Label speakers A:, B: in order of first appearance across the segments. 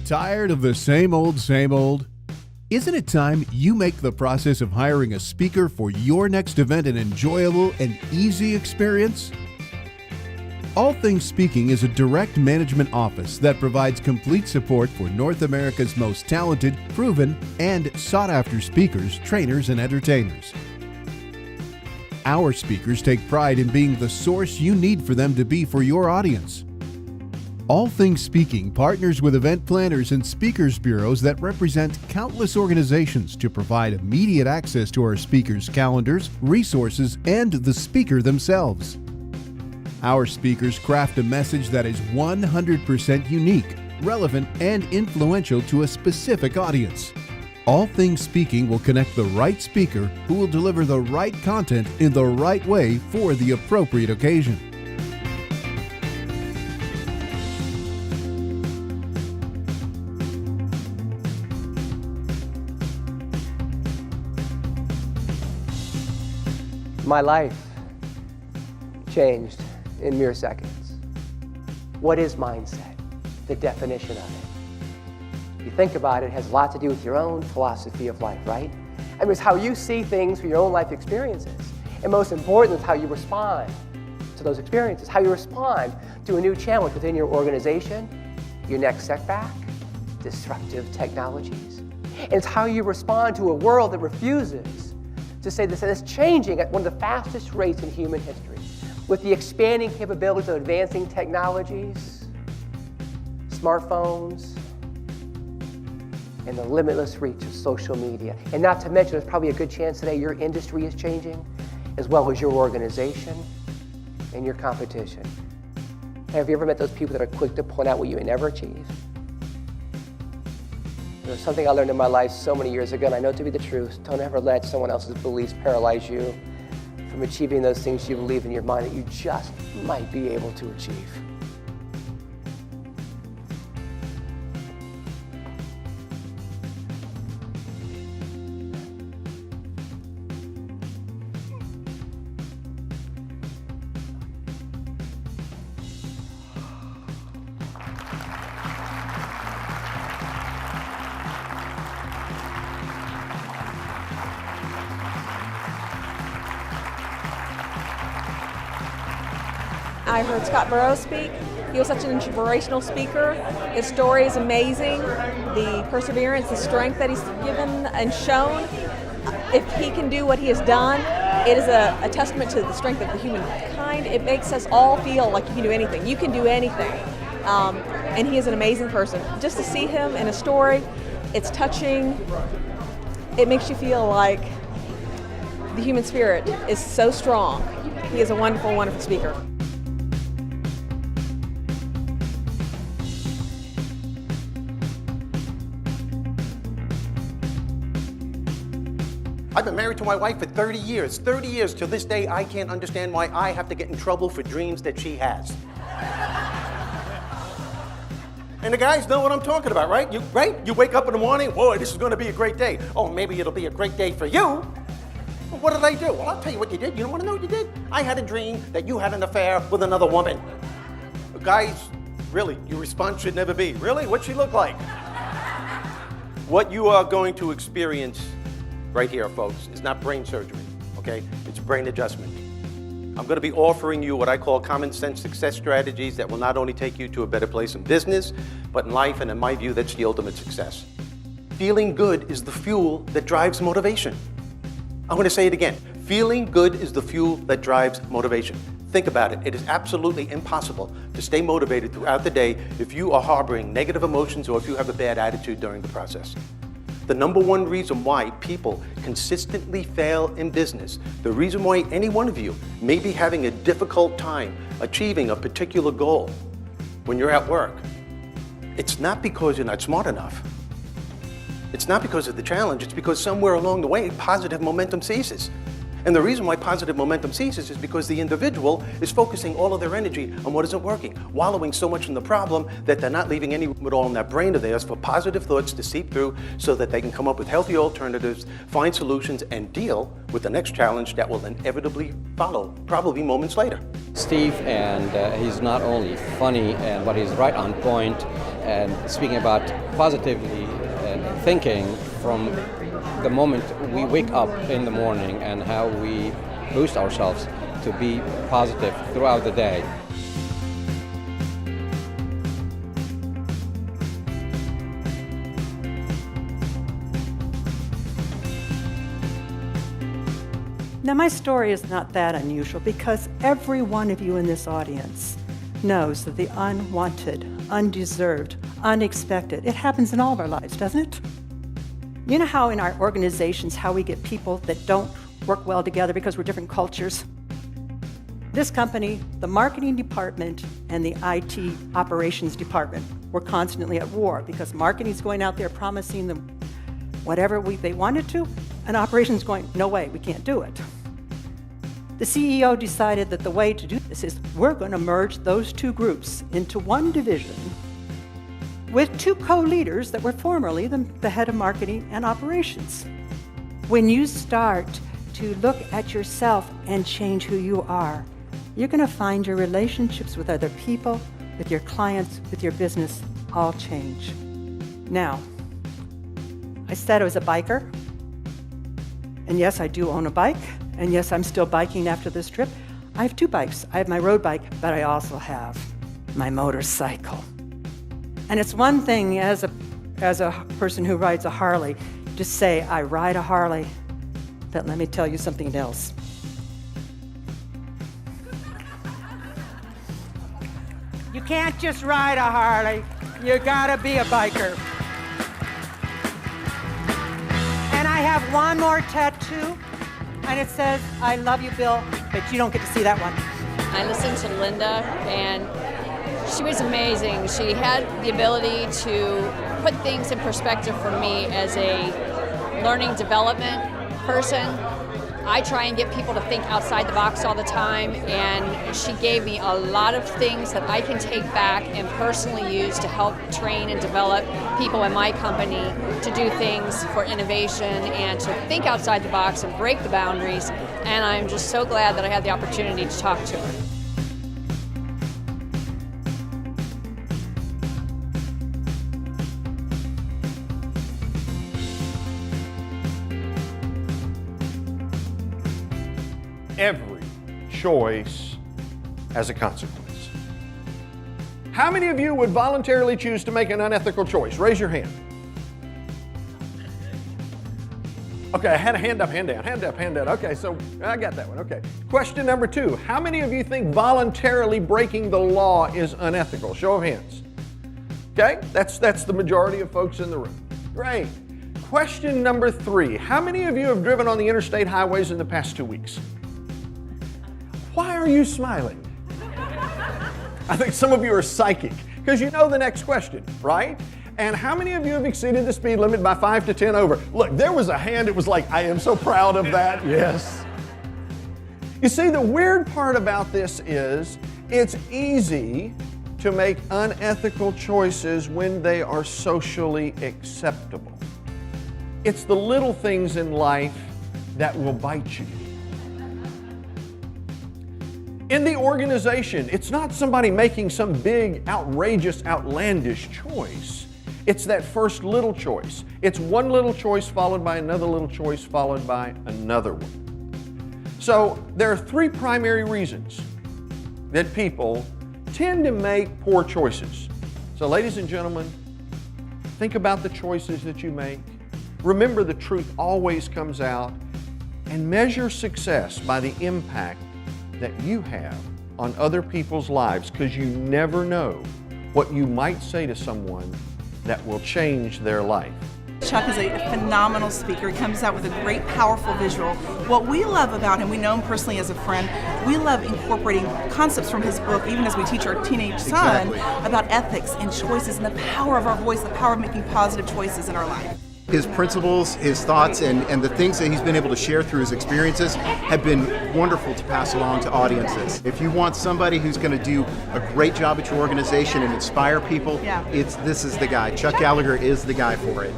A: Tired of the same old, same old? Isn't it time you make the process of hiring a speaker for your next event an enjoyable and easy experience? All Things Speaking is a direct management office that provides complete support for North America's most talented, proven, and sought-after speakers, trainers, and entertainers. Our speakers take pride in being the source you need for them to be for your audience. All Things Speaking partners with event planners and speakers bureaus that represent countless organizations to provide immediate access to our speakers' calendars, resources, and the speaker themselves. Our speakers craft a message that is 100% unique, relevant, and influential to a specific audience. All Things Speaking will connect the right speaker who will deliver the right content in the right way for the appropriate occasion.
B: My life changed in mere seconds. What is mindset? The definition of it. If you think about it, it has a lot to do with your own philosophy of life, right? I mean, it's how you see things for your own life experiences. And most important is how you respond to those experiences, how you respond to a new challenge within your organization, your next setback, disruptive technologies. And it's how you respond to a world that refuses to say this, and it's changing at one of the fastest rates in human history. With the expanding capabilities of advancing technologies, smartphones, and the limitless reach of social media. And not to mention, there's probably a good chance today your industry is changing, as well as your organization and your competition. Have you ever met those people that are quick to point out what you may never achieve? There's something I learned in my life so many years ago, and I know it to be the truth. Don't ever let someone else's beliefs paralyze you from achieving those things you believe in your mind that you just might be able to achieve.
C: I heard Scott Burrows speak. He was such an inspirational speaker. His story is amazing. The perseverance, the strength that he's given and shown. If he can do what he has done, it is a testament to the strength of the humankind. It makes us all feel like you can do anything. You can do anything. And he is an amazing person. Just to see him in a story, it's touching. It makes you feel like the human spirit is so strong. He is a wonderful, wonderful speaker.
D: I've been married to my wife for 30 years. 30 years. To this day, I can't understand why I have to get in trouble for dreams that she has. And the guys know what I'm talking about, right? You wake up in the morning, boy, this is going to be a great day. Oh, maybe it'll be a great day for you. Well, what did I do? Well, I'll tell you what you did. You don't want to know what you did? I had a dream that you had an affair with another woman. Guys, really, your response should never be, really? What'd she look like? What you are going to experience right here, folks, is not brain surgery, okay? It's brain adjustment. I'm going to be offering you what I call common sense success strategies that will not only take you to a better place in business, but in life, and in my view, that's the ultimate success. Feeling good is the fuel that drives motivation. I'm going to say it again. Feeling good is the fuel that drives motivation. Think about it. It is absolutely impossible to stay motivated throughout the day if you are harboring negative emotions or if you have a bad attitude during the process. The number one reason why people consistently fail in business, the reason why any one of you may be having a difficult time achieving a particular goal when you're at work, it's not because you're not smart enough. It's not because of the challenge, it's because somewhere along the way, positive momentum ceases. And the reason why positive momentum ceases is because the individual is focusing all of their energy on what isn't working, wallowing so much in the problem that they're not leaving any room at all in that brain of theirs for positive thoughts to seep through so that they can come up with healthy alternatives, find solutions, and deal with the next challenge that will inevitably follow, probably moments later.
E: Steve, and he's not only funny, but he's right on point. and speaking about positively thinking from the moment we wake up in the morning and how we boost ourselves to be positive throughout the day.
F: Now, my story is not that unusual because every one of you in this audience knows that the unwanted, undeserved, unexpected, it happens in all of our lives, doesn't it? You know how in our organizations, how we get people that don't work well together because we're different cultures? This company, the marketing department and the IT operations department were constantly at war because marketing's going out there promising them whatever they wanted to, and operations going, no way, we can't do it. The CEO decided that the way to do this is we're going to merge those two groups into one division with two co-leaders that were formerly the head of marketing and operations. When you start to look at yourself and change who you are, you're going to find your relationships with other people, with your clients, with your business, all change. Now, I said I was a biker, and yes, I do own a bike, and yes, I'm still biking after this trip. I have two bikes. I have my road bike, but I also have my motorcycle. And it's one thing as a person who rides a Harley to say, I ride a Harley, but let me tell you something else. You can't just ride a Harley, you gotta be a biker. And I have one more tattoo, and it says, I love you, Bill, but you don't get to see that one.
G: I listened to Linda, and she was amazing. She had the ability to put things in perspective for me as a learning development person. I try and get people to think outside the box all the time, and she gave me a lot of things that I can take back and personally use to help train and develop people in my company to do things for innovation and to think outside the box and break the boundaries. And I'm just so glad that I had the opportunity to talk to her.
D: Every choice has a consequence. How many of you would voluntarily choose to make an unethical choice? Raise your hand. Okay, I had a hand up, hand down, hand up, hand down. Okay, so I got that one. Okay. Question number 2. How many of you think voluntarily breaking the law is unethical? Show of hands. Okay, that's the majority of folks in the room. Great. Question number 3. How many of you have driven on the interstate highways in the past 2 weeks? Why are you smiling? I think some of you are psychic because you know the next question, right? And how many of you have exceeded the speed limit by 5 to 10 over? Look, there was a hand, it was like, I am so proud of that, yes. You see, the weird part about this is it's easy to make unethical choices when they are socially acceptable. It's the little things in life that will bite you. In the organization, it's not somebody making some big, outrageous, outlandish choice. It's that first little choice. It's one little choice followed by another little choice followed by another one. So there are 3 primary reasons that people tend to make poor choices. So ladies and gentlemen, think about the choices that you make. Remember, the truth always comes out, and measure success by the impact that you have on other people's lives, because you never know what you might say to someone that will change their life.
H: Chuck is a phenomenal speaker. He comes out with a great, powerful visual. What we love about him, we know him personally as a friend, we love incorporating concepts from his book, even as we teach our teenage son about ethics and choices and the power of our voice, the power of making positive choices in our life.
I: His principles, his thoughts, and the things that he's been able to share through his experiences have been wonderful to pass along to audiences. If you want somebody who's going to do a great job at your organization and inspire people, this is the guy. Chuck Gallagher is the guy for it.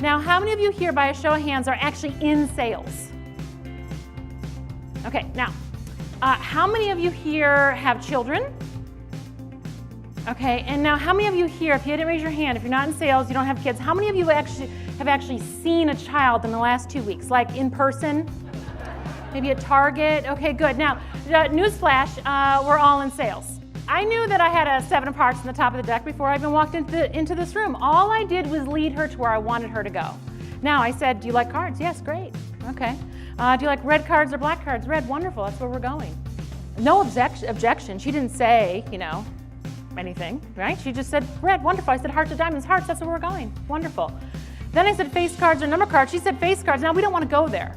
J: Now, how many of you here, by a show of hands, are actually in sales? Okay, now, how many of you here have children? Okay, and now how many of you here, if you didn't raise your hand, if you're not in sales, you don't have kids, how many of you have actually seen a child in the last 2 weeks, like in person? Maybe at Target? Okay, good. Now, newsflash, we're all in sales. I knew that I had a 7 of hearts on the top of the deck before I even walked into this room. All I did was lead her to where I wanted her to go. Now, I said, do you like cards? Yes, great. Okay. Do you like red cards or black cards? Red, wonderful, that's where we're going. No objection. She didn't say, anything, right? She just said, red, wonderful. I said, hearts or diamonds, hearts, that's where we're going. Wonderful. Then I said, face cards or number cards. She said, face cards. Now, we don't want to go there.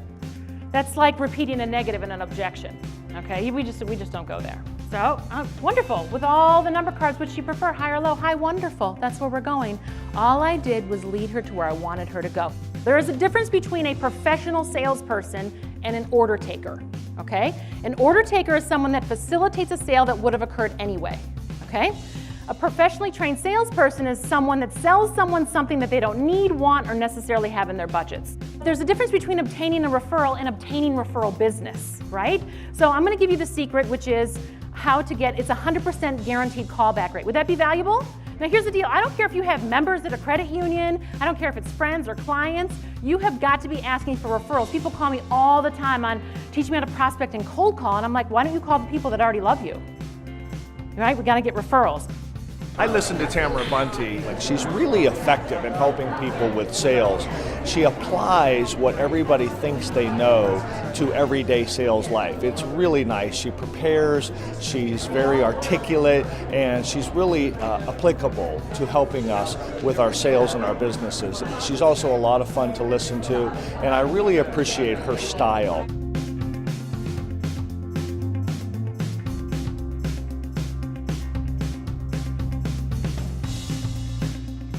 J: That's like repeating a negative and an objection, okay? We just don't go there. So, wonderful. With all the number cards, which you prefer, high or low? High, wonderful. That's where we're going. All I did was lead her to where I wanted her to go. There is a difference between a professional salesperson and an order taker, okay? An order taker is someone that facilitates a sale that would have occurred anyway, okay? A professionally trained salesperson is someone that sells someone something that they don't need, want, or necessarily have in their budgets. There's a difference between obtaining a referral and obtaining referral business, right? So I'm gonna give you the secret, which is how to get, it's 100% guaranteed callback rate. Would that be valuable? Now here's the deal, I don't care if you have members at a credit union, I don't care if it's friends or clients, you have got to be asking for referrals. People call me all the time on teaching me how to prospect and cold call, and I'm like, why don't you call the people that already love you? Right, we gotta get referrals.
K: I listened to Tamara Bunte, and she's really effective in helping people with sales. She applies what everybody thinks they know to everyday sales life. It's really nice. She prepares, she's very articulate, and she's really applicable to helping us with our sales and our businesses. She's also a lot of fun to listen to, and I really appreciate her style.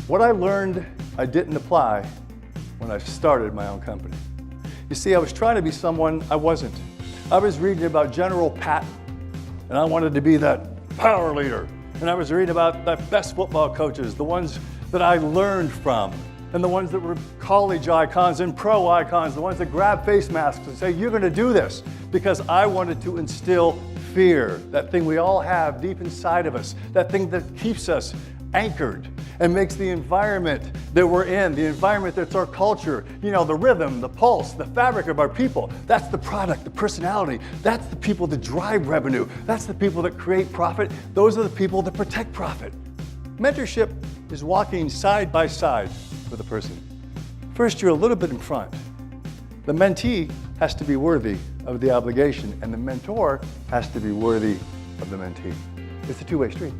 L: What I learned, I didn't apply when I started my own company. You see, I was trying to be someone I wasn't. I was reading about General Patton, and I wanted to be that power leader. And I was reading about the best football coaches, the ones that I learned from, and the ones that were college icons and pro icons, the ones that grab face masks and say, you're gonna do this, because I wanted to instill fear, that thing we all have deep inside of us, that thing that keeps us anchored and makes the environment that we're in, the environment that's our culture, the rhythm, the pulse, the fabric of our people. That's the product, the personality. That's the people that drive revenue. That's the people that create profit. Those are the people that protect profit. Mentorship is walking side by side with a person. First, you're a little bit in front. The mentee has to be worthy of the obligation, and the mentor has to be worthy of the mentee. It's a two-way street.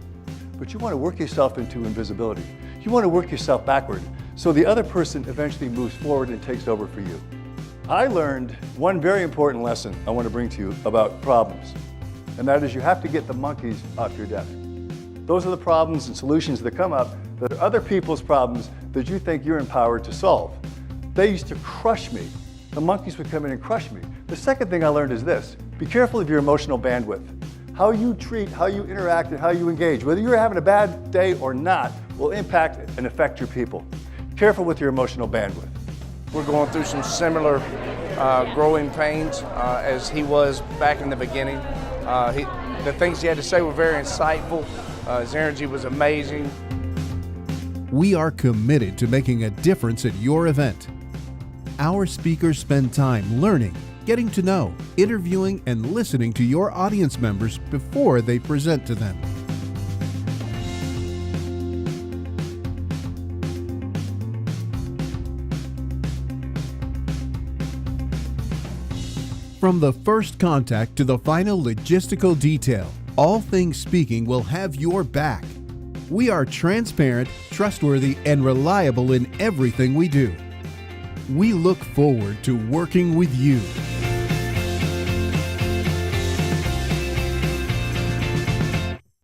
L: But you want to work yourself into invisibility. You want to work yourself backward so the other person eventually moves forward and takes over for you. I learned one very important lesson I want to bring to you about problems, and that is you have to get the monkeys off your desk. Those are the problems and solutions that come up that are other people's problems that you think you're empowered to solve. They used to crush me. The monkeys would come in and crush me. The second thing I learned is this: be careful of your emotional bandwidth. How you treat, how you interact, and how you engage, whether you're having a bad day or not, will impact and affect your people. Careful with your emotional bandwidth.
M: We're going through some similar growing pains as he was back in the beginning. The things he had to say were very insightful. His energy was amazing.
A: We are committed to making a difference at your event. Our speakers spend time learning, getting to know, interviewing, and listening to your audience members before they present to them. From the first contact to the final logistical detail, All Things Speaking will have your back. We are transparent, trustworthy, and reliable in everything we do. We look forward to working with you.